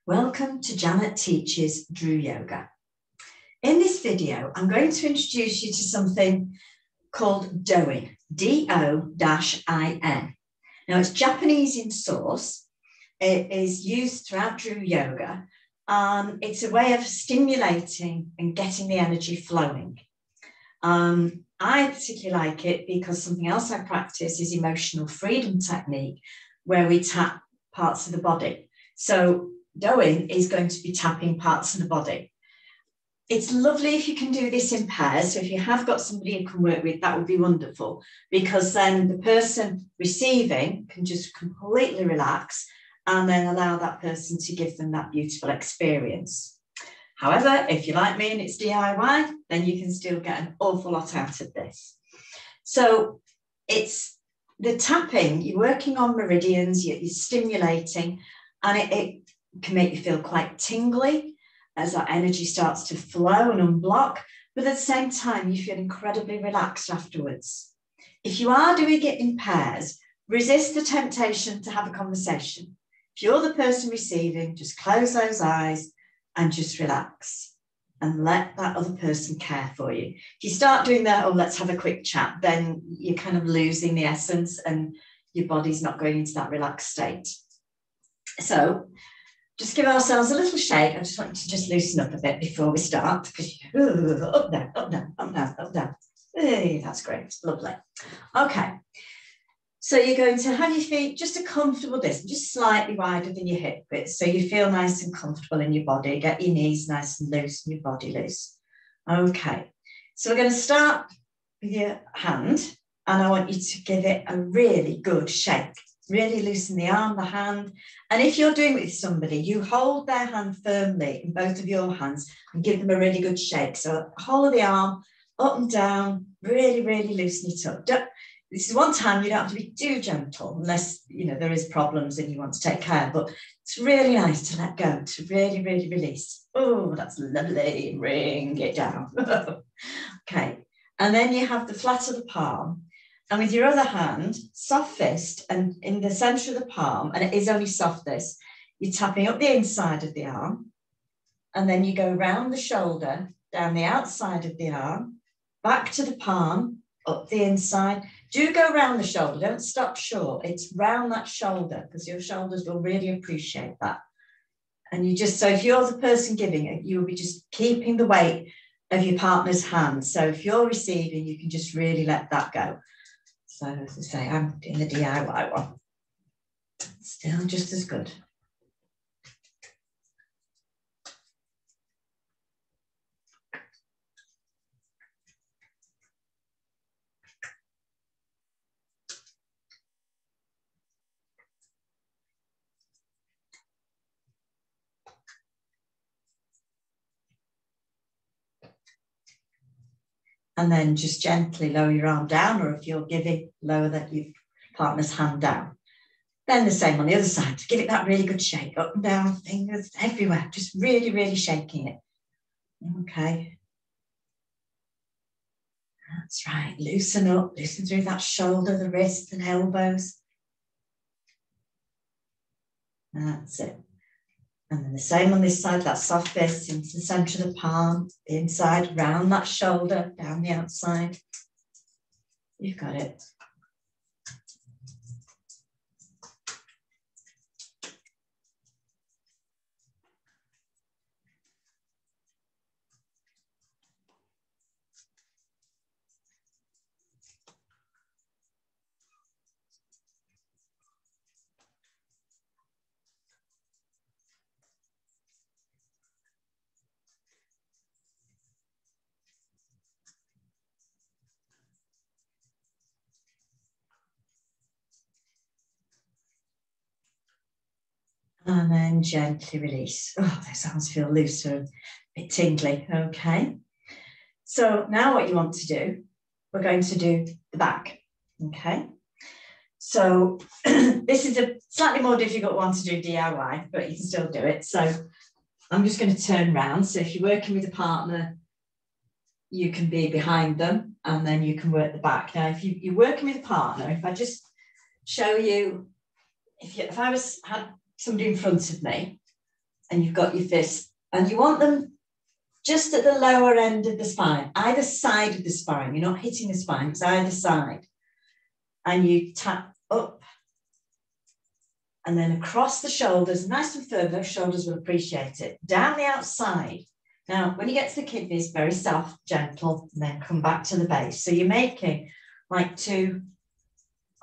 Welcome to Janet Teaches DRU Yoga. In this video, I'm going to introduce you to something called doing, D-O-I-N. Now, it's Japanese in source. It is used throughout DRU Yoga. It's a way of stimulating and getting the energy flowing. I particularly like it because something else I practice is emotional freedom technique, where we tap parts of the body. So doing is going to be tapping parts of the body. It's lovely if you can do this in pairs. So if you have got somebody you can work with, that would be wonderful, because then the person receiving can just completely relax and then allow that person to give them that beautiful experience. However, if you're like me and it's DIY, then you can still get an awful lot out of this. So it's the tapping, you're working on meridians, you're stimulating, and it can make you feel quite tingly as that energy starts to flow and unblock, but at the same time, you feel incredibly relaxed afterwards. If you are doing it in pairs, resist the temptation to have a conversation. If you're the person receiving, just close those eyes and just relax and let that other person care for you. If you start doing that, oh, let's have a quick chat, then you're kind of losing the essence and your body's not going into that relaxed state. So just give ourselves a little shake. I just want you to just loosen up a bit before we start, because up, down, up, down, up, down, up, down. Hey, that's great, lovely. Okay, so you're going to have your feet just a comfortable distance, just slightly wider than your hip width, so you feel nice and comfortable in your body. Get your knees nice and loose and your body loose. Okay, so we're going to start with your hand, and I want you to give it a really good shake. Really loosen the arm, the hand. And if you're doing it with somebody, you hold their hand firmly in both of your hands and give them a really good shake. So whole of the arm, up and down, really, really loosen it up. This is one time you don't have to be too gentle unless, you know, there is problems and you want to take care. But it's really nice to let go, to really, really release. Oh, that's lovely. Bring it down. Okay. And then you have the flat of the palm. And with your other hand, soft fist, and in the center of the palm, and it is only soft this, you're tapping up the inside of the arm, and then you go round the shoulder, down the outside of the arm, back to the palm, up the inside. Do go round the shoulder, don't stop short. It's round that shoulder, because your shoulders will really appreciate that. And you just, so if you're the person giving it, you will be just keeping the weight of your partner's hand. So if you're receiving, you can just really let that go. So as I say, I'm doing the DIY one. Still just as good. And then just gently lower your arm down, or if you're giving, lower that your partner's hand down. Then the same on the other side. Give it that really good shake, up and down, fingers everywhere, just really, really shaking it. Okay. That's right. Loosen up, loosen through that shoulder, the wrists and elbows. That's it. And then the same on this side, that soft fist into the center of the palm, the inside, round that shoulder, down the outside. You've got it. And then gently release. Oh, those arms feel looser, a bit tingly. Okay. So now what you want to do, we're going to do the back. Okay. So this is a slightly more difficult one to do DIY, but you can still do it. So I'm just going to turn around. So if you're working with a partner, you can be behind them and then you can work the back. Now, if you're working with a partner, if I just show you, if I had somebody in front of me, and you've got your fists, and you want them just at the lower end of the spine, either side of the spine. You're not hitting the spine, it's either side. And you tap up and then across the shoulders, nice and firm. Those shoulders will appreciate it. Down the outside. Now, when you get to the kidneys, very soft, gentle, and then come back to the base. So you're making like 2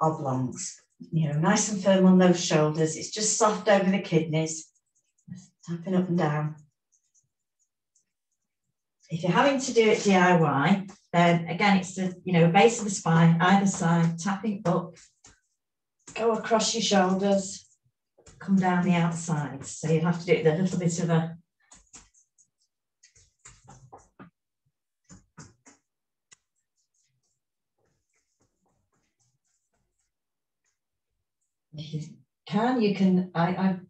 oblongs, you know, nice and firm on those shoulders. It's just soft over the kidneys, tapping up and down. If you're having to do it DIY, then again, it's the, you know, base of the spine, either side, tapping up, go across your shoulders, come down the outside. So you have to do it with a little bit of a if you can, I'm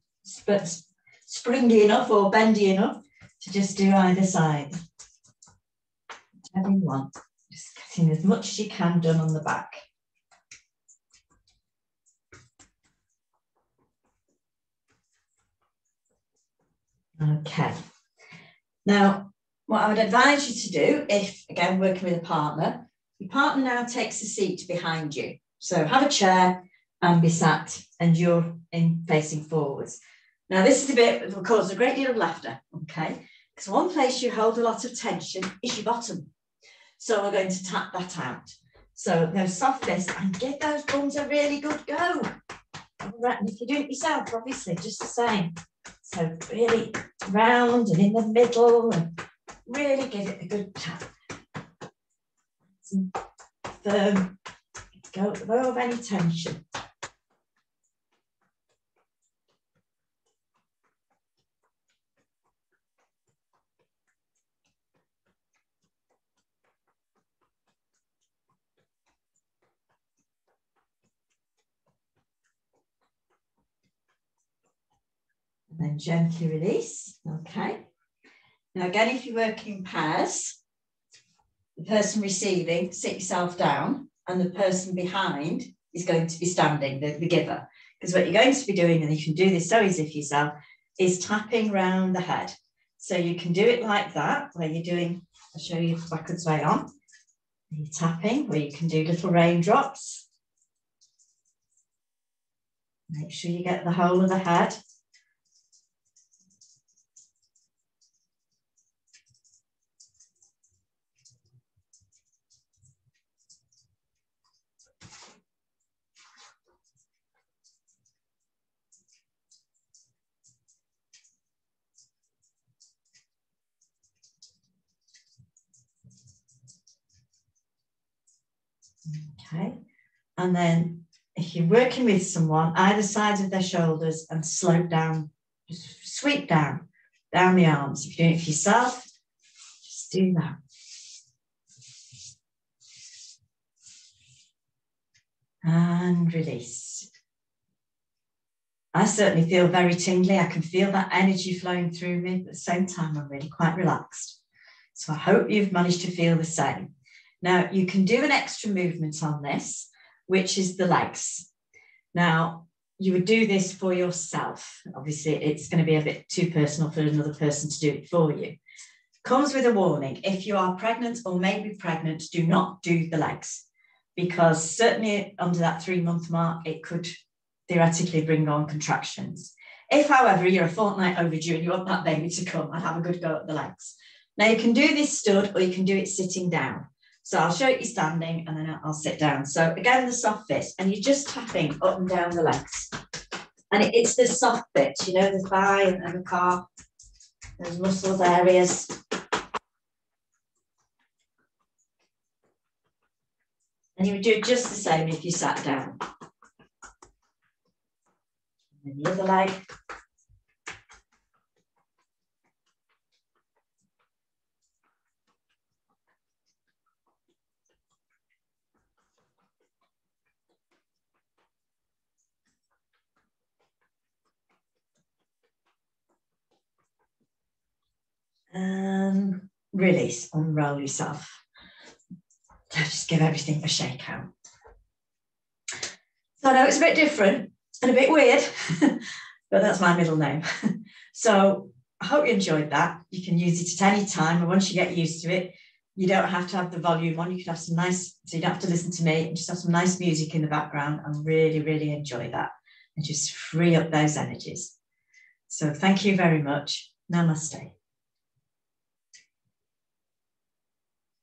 springy enough or bendy enough to just do either side. Having one, just getting as much as you can done on the back. Okay. Now, what I would advise you to do, if, again, working with a partner, your partner now takes a seat behind you. So have a chair and be sat, and you're in facing forwards. Now, this is a bit that will cause a great deal of laughter, okay? Because one place you hold a lot of tension is your bottom. So we're going to tap that out. So those soft fists, and give those bums a really good go. All right, and if you're doing it yourself, obviously, just the same. So really round and in the middle, and really give it a good tap. Firm, go low of any tension. And then gently release, okay. Now again, if you work in pairs, the person receiving, sit yourself down, and the person behind is going to be standing, the giver. Because what you're going to be doing, and you can do this so easy for yourself, is tapping round the head. So you can do it like that, where you're doing, I'll show you backwards way on. You're tapping, where you can do little raindrops. Make sure you get the whole of the head. Okay, and then if you're working with someone, either side of their shoulders and slope down, just sweep down the arms. If you're doing it for yourself, just do that. And release. I certainly feel very tingly. I can feel that energy flowing through me. At the same time, I'm really quite relaxed. So I hope you've managed to feel the same. Now, you can do an extra movement on this, which is the legs. Now, you would do this for yourself. Obviously, it's going to be a bit too personal for another person to do it for you. Comes with a warning. If you are pregnant or may be pregnant, do not do the legs, because certainly under that 3-month mark, it could theoretically bring on contractions. If, however, you're a fortnight overdue and you want that baby to come, I'd have a good go at the legs. Now, you can do this stood or you can do it sitting down. So I'll show you standing and then I'll sit down. So again, the soft fist, and you're just tapping up and down the legs. And it's the soft bits, you know, the thigh and the calf, those muscles areas. And you would do just the same if you sat down. And the other leg. And release, unroll yourself. Just give everything a shake out. So I know it's a bit different and a bit weird, but that's my middle name. So I hope you enjoyed that. You can use it at any time, and once you get used to it, you don't have to have the volume on. You could have some nice, so you don't have to listen to me, and just have some nice music in the background and really, really enjoy that and just free up those energies. So thank you very much. Namaste.